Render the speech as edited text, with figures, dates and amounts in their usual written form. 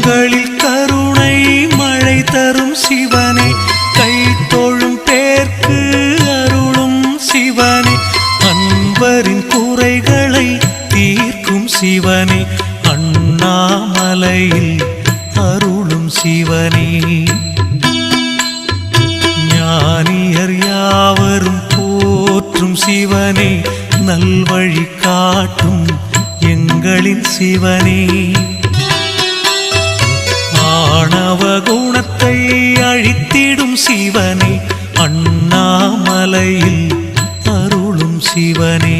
கண்களில் கருணை மழை தரும் சிவனே, கை தொழும் பேர்க்கு அருளும் சிவனே, அன்பரின் குறைகளை தீர்க்கும் சிவனே, அண்ணாமலையில் அருளும் சிவனே. ஞானியர் யாவரும் போற்றும் சிவனே, நல்வழி காட்டும் எங்களின் சிவனே. ஆணவ குணத்தை அழித்திடும் சிவனே, அண்ணாமலையில் அருளும் சிவனே.